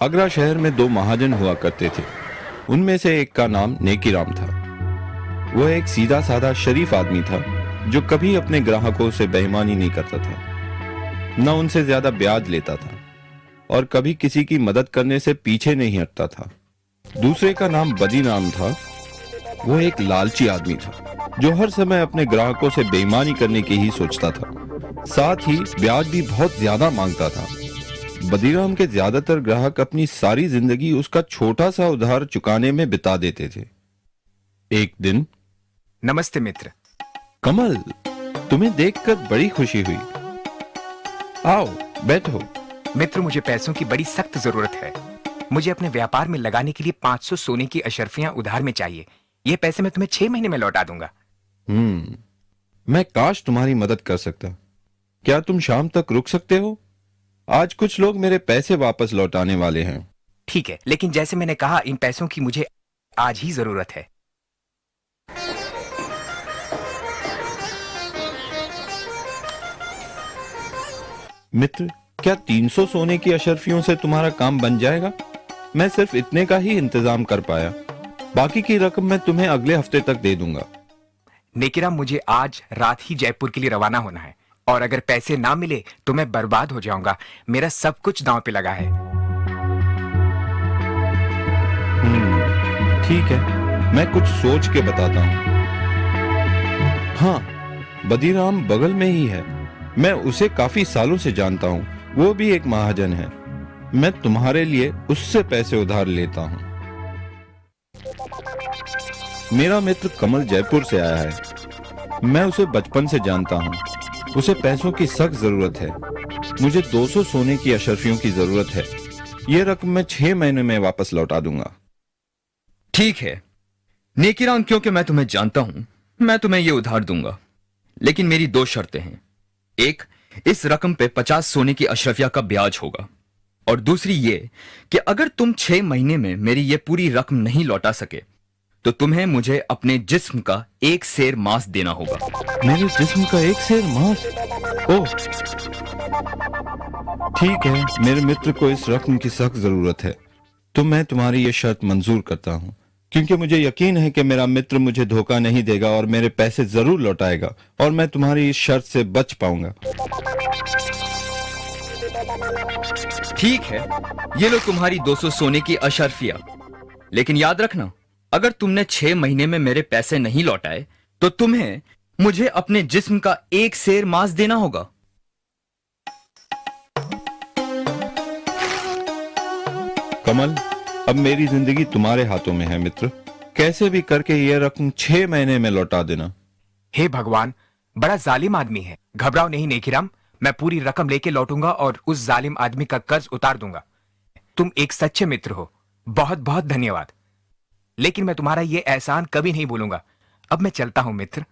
आगरा शहर में दो महाजन हुआ करते थे। उनमें से एक का नाम नेकीराम था। वह एक सीधा साधा शरीफ आदमी था जो कभी अपने ग्राहकों से बेईमानी नहीं करता था, न उनसे ज्यादा ब्याज लेता था और कभी किसी की मदद करने से पीछे नहीं हटता था। दूसरे का नाम बदीराम था। वह एक लालची आदमी था जो हर समय अपने ग्राहकों से बेईमानी करने की ही सोचता था, साथ ही ब्याज भी बहुत ज्यादा मांगता था। बदीराम के ज्यादातर ग्राहक अपनी सारी जिंदगी उसका छोटा सा उधार चुकाने में बिता देते थे। एक दिन, नमस्ते मित्र। कमल, तुम्हें देखकर बड़ी खुशी हुई। आओ बैठो। मित्र, मुझे पैसों की बड़ी सख्त जरूरत है। मुझे अपने व्यापार में लगाने के लिए 500 सोने की अशर्फियां उधार में चाहिए। ये पैसे मैं तुम्हें 6 महीने में लौटा दूंगा। मैं काश तुम्हारी मदद कर सकता। क्या तुम शाम तक रुक सकते हो? आज कुछ लोग मेरे पैसे वापस लौटाने वाले हैं। ठीक है, लेकिन जैसे मैंने कहा, इन पैसों की मुझे आज ही जरूरत है। मित्र, क्या 300 सोने की अशर्फियों से तुम्हारा काम बन जाएगा? मैं सिर्फ इतने का ही इंतजाम कर पाया। बाकी की रकम मैं तुम्हें अगले हफ्ते तक दे दूंगा। नेकीराम, मुझे आज रात ही जयपुर के लिए रवाना होना है और अगर पैसे ना मिले तो मैं बर्बाद हो जाऊंगा। मेरा सब कुछ दांव पे लगा है। ठीक है, मैं कुछ सोच के बताता हूँ। हाँ, बदीराम बगल में ही है। मैं उसे काफी सालों से जानता हूँ। वो भी एक महाजन है। मैं तुम्हारे लिए उससे पैसे उधार लेता हूँ। मेरा मित्र कमल जयपुर से आया है। मैं उसे बचपन से जानता हूँ। उसे पैसों की सख्त जरूरत है। मुझे 200 सोने की अशर्फियों की जरूरत है। यह रकम मैं 6 महीने में वापस लौटा दूंगा। ठीक है नेकीराम, क्योंकि मैं तुम्हें जानता हूं, मैं तुम्हें यह उधार दूंगा, लेकिन मेरी 2 शर्तें हैं। एक, इस रकम पे 50 सोने की अशरफिया का ब्याज होगा, और दूसरी ये कि अगर तुम 6 महीने में मेरी ये पूरी रकम नहीं लौटा सके तो तुम्हें मुझे अपने जिस्म का 1 सेर मांस देना होगा। मेरे जिस्म का 1 सेर मांस? ओह, ठीक है। मेरे मित्र को इस रकम की सख्त जरूरत है, तो मैं तुम्हारी ये शर्त मंजूर करता हूँ, क्योंकि मुझे यकीन है कि मेरा मित्र मुझे धोखा नहीं देगा और मेरे पैसे जरूर लौटाएगा और मैं तुम्हारी इस शर्त से बच पाऊंगा। ठीक है, ये लो तुम्हारी 200 सोने की अशरफिया, लेकिन याद रखना, अगर तुमने 6 महीने में मेरे पैसे नहीं लौटाए तो तुम्हें मुझे अपने जिस्म का 1 सेर मांस देना होगा। कमल, अब मेरी जिंदगी तुम्हारे हाथों में है मित्र। कैसे भी करके यह रकम 6 महीने में लौटा देना। हे भगवान, बड़ा जालिम आदमी है। घबराओ नहीं नेकीराम, मैं पूरी रकम लेके लौटूंगा और उस जालिम आदमी का कर्ज उतार दूंगा। तुम एक सच्चे मित्र हो। बहुत बहुत धन्यवाद। लेकिन मैं तुम्हारा ये एहसान कभी नहीं भूलूंगा। अब मैं चलता हूं मित्र।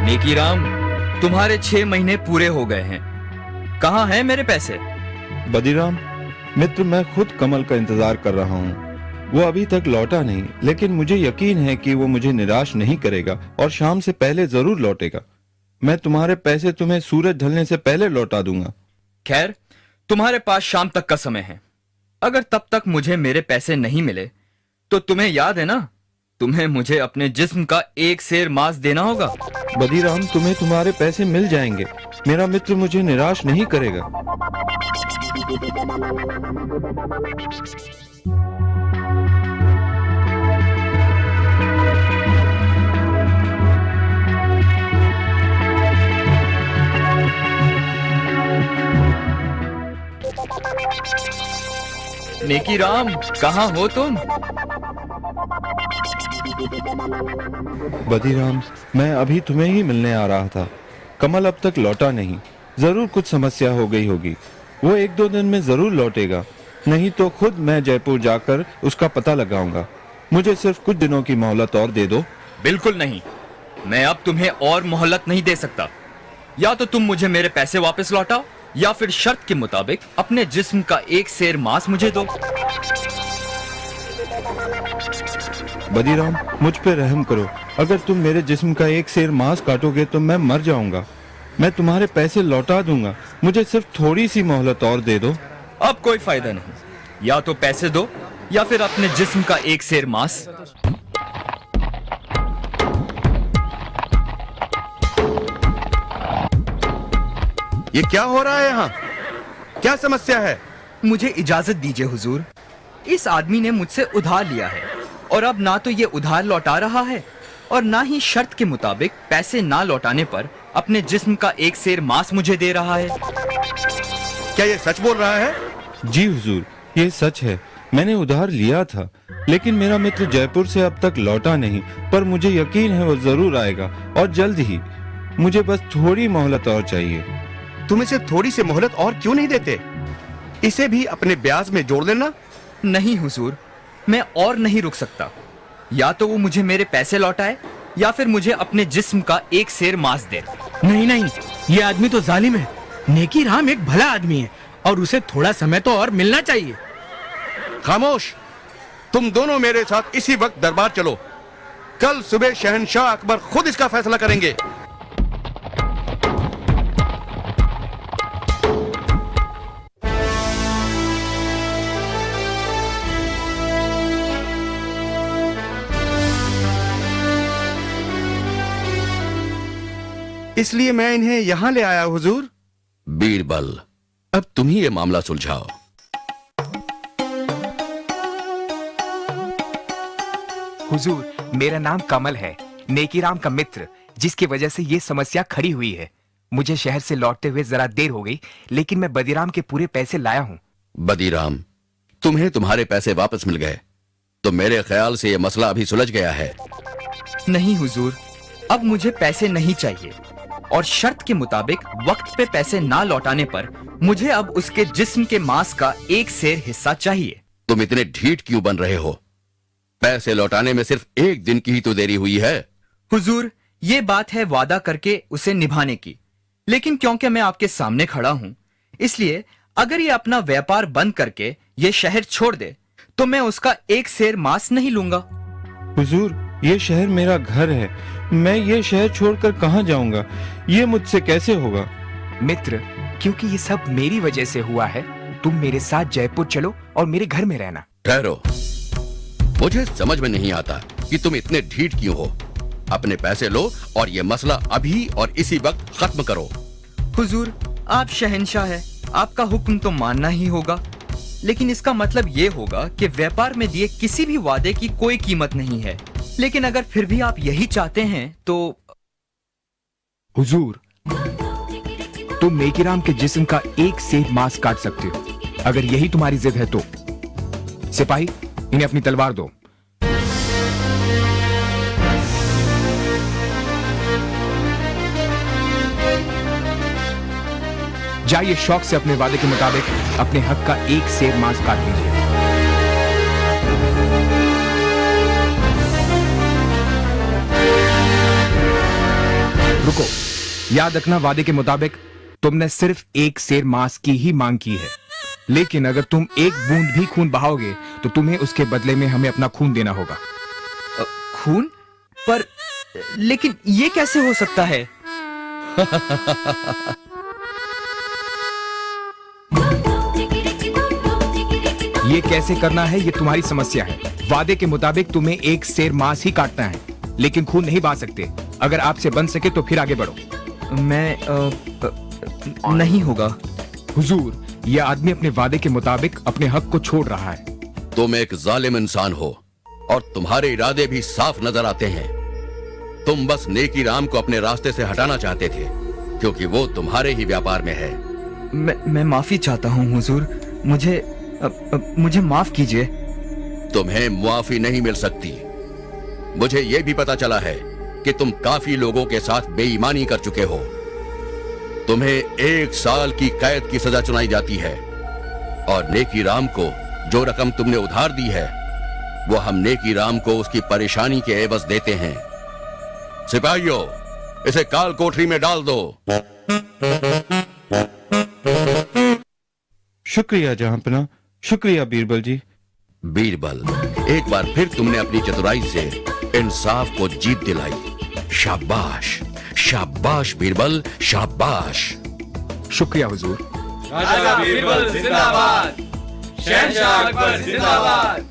नेकीराम, तुम्हारे 6 महीने पूरे हो गए हैं। कहां हैं मेरे पैसे? बदीराम मित्र, मैं खुद कमल का इंतजार कर रहा हूँ। वो अभी तक लौटा नहीं, लेकिन मुझे यकीन है कि वो मुझे निराश नहीं करेगा और शाम से पहले जरूर लौटेगा। मैं तुम्हारे पैसे तुम्हें सूरज ढलने से पहले लौटा दूंगा। खैर, तुम्हारे पास शाम तक का समय है। अगर तब तक मुझे मेरे पैसे नहीं मिले तो तुम्हें याद है ना, तुम्हें मुझे अपने जिस्म का 1 सेर मांस देना होगा। बदीराम, तुम्हें तुम्हारे पैसे मिल जाएंगे। मेरा मित्र मुझे निराश नहीं करेगा। नेकीराम, कहां हो तुम? बदीराम, मैं अभी तुम्हें ही मिलने आ रहा था। कमल अब तक लौटा नहीं। जरूर कुछ समस्या हो गई होगी। वो 1-2 दिन में जरूर लौटेगा, नहीं तो खुद मैं जयपुर जाकर उसका पता लगाऊंगा। मुझे सिर्फ कुछ दिनों की मोहलत और दे दो। बिल्कुल नहीं, मैं अब तुम्हें और मोहलत नहीं दे सकता। या तो तुम मुझे मेरे पैसे वापस लौटाओ या फिर शर्त के मुताबिक अपने जिस्म का 1 सेर मांस मुझे दो। बदीराम, मुझ पे रहम करो अगर तुम मेरे जिस्म का एक सेर मांस काटोगे तो मैं मर जाऊंगा। मैं तुम्हारे पैसे लौटा दूंगा, मुझे सिर्फ थोड़ी सी मोहलत और दे दो। अब कोई फायदा नहीं, या तो पैसे दो या फिर अपने जिस्म का एक सेर मांस। ये क्या हो रहा है यहाँ? क्या समस्या है? मुझे इजाजत दीजिए हुजूर। इस आदमी ने मुझसे उधार लिया है और अब ना तो ये उधार लौटा रहा है और ना ही शर्त के मुताबिक पैसे ना लौटाने पर अपने जिस्म का एक सेर मांस मुझे दे रहा है। क्या ये सच बोल रहा है? जी हुजूर, ये सच है। मैंने उधार लिया था, लेकिन मेरा मित्र जयपुर से अब तक लौटा नहीं, पर मुझे यकीन है वो जरूर आएगा और जल्द ही। मुझे बस थोड़ी मोहलत और चाहिए। तुम इसे थोड़ी सी मोहलत और क्यों नहीं देते? इसे भी अपने ब्याज में जोड़ लेना। नहीं हुजूर, मैं और नहीं रुक सकता। या तो वो मुझे मेरे पैसे लौटाए या फिर मुझे अपने जिस्म का एक सेर मांस दे। नहीं नहीं, ये आदमी तो जालिम है। नेकी राम एक भला आदमी है और उसे थोड़ा समय तो और मिलना चाहिए। खामोश! तुम दोनों मेरे साथ इसी वक्त दरबार चलो। कल सुबह शहंशाह अकबर खुद इसका फैसला करेंगे। इसलिए मैं इन्हें यहां ले आया हुजूर। बीरबल, अब तुम ही ये मामला सुलझाओ। हुजूर, मेरा नाम कमल है, नेकीराम का मित्र, जिसकी वजह से ये समस्या खड़ी हुई है। मुझे शहर से लौटते हुए जरा देर हो गई, लेकिन मैं बदीराम के पूरे पैसे लाया हूँ। बदीराम, तुम्हें तुम्हारे पैसे वापस मिल गए, तो मेरे ख्याल से ये मसला अभी सुलझ गया है। नहीं हुजूर, अब मुझे पैसे नहीं चाहिए और शर्त के मुताबिक वक्त पे पैसे ना लौटाने पर मुझे अब उसके जिस्म के मांस का एक सेर हिस्सा चाहिए। तुम इतने ढीठ क्यों बन रहे हो? पैसे लौटाने में सिर्फ एक दिन की ही तो देरी हुई है। हुजूर, ये बात है वादा करके उसे निभाने की, लेकिन क्योंकि मैं आपके सामने खड़ा हूँ, इसलिए अगर ये अपना व्यापार बंद करके ये शहर छोड़ दे तो मैं उसका एक सेर मांस नहीं लूंगा। हुजूर, ये शहर मेरा घर है। मैं ये शहर छोड़कर कहाँ जाऊंगा? ये मुझसे कैसे होगा? मित्र, क्योंकि ये सब मेरी वजह से हुआ है, तुम मेरे साथ जयपुर चलो और मेरे घर में रहना। ठहरो, मुझे समझ में नहीं आता कि तुम इतने ढीठ क्यों हो। अपने पैसे लो और ये मसला अभी और इसी वक्त खत्म करो। हुजूर, आप शहंशाह है, आपका हुक्म तो मानना ही होगा, लेकिन इसका मतलब ये होगा कि व्यापार में दिए किसी भी वादे की कोई कीमत नहीं है। लेकिन अगर फिर भी आप यही चाहते हैं तो। हुजूर, तुम नेकीराम के जिस्म का एक सेर मांस काट सकते हो, अगर यही तुम्हारी जिद है तो। सिपाही, इन्हें अपनी तलवार दो। जाइए शौक से अपने वादे के मुताबिक अपने हक का एक सेर मांस काट लीजिए। रुको, याद रखना, वादे के मुताबिक तुमने सिर्फ एक सेर मांस की ही मांग की है, लेकिन अगर तुम एक बूंद भी खून बहाओगे तो तुम्हें उसके बदले में हमें अपना खून देना होगा। खून? पर लेकिन ये कैसे हो सकता है? ये कैसे करना है ये तुम्हारी समस्या है। वादे के मुताबिक तुम्हें एक सेर मांस ही काटना है, लेकिन खून नहीं बहा सकते। अगर आपसे बन सके तो फिर आगे बढ़ो। मैं नहीं होगा। हुजूर, यह आदमी अपने वादे के मुताबिक अपने हक को छोड़ रहा है। तुम एक जालिम इंसान हो और तुम्हारे इरादे भी साफ नजर आते हैं। तुम बस नेकीराम को अपने रास्ते से हटाना चाहते थे, क्योंकि वो तुम्हारे ही व्यापार में है। मैं माफी चाहता हूँ हुजूर, मुझे माफ कीजिए। तुम्हें मुआफी नहीं मिल सकती। मुझे यह भी पता चला है कि तुम काफी लोगों के साथ बेईमानी कर चुके हो। तुम्हें 1 साल की कैद की सजा सुनाई जाती है और नेकीराम को जो रकम तुमने उधार दी है वो हम नेकीराम को उसकी परेशानी के एवज देते हैं। सिपाहियों, इसे काल कोठरी में डाल दो। शुक्रिया जहांपना, शुक्रिया बीरबल जी। बीरबल, एक बार फिर तुमने अपनी चतुराई से इंसाफ को जीत दिलाई। शाबाश, शाबाश बीरबल, शाबाश। शुक्रिया हुजूर। राजा बीरबल जिंदाबाद, शहंशाह अकबर जिंदाबाद।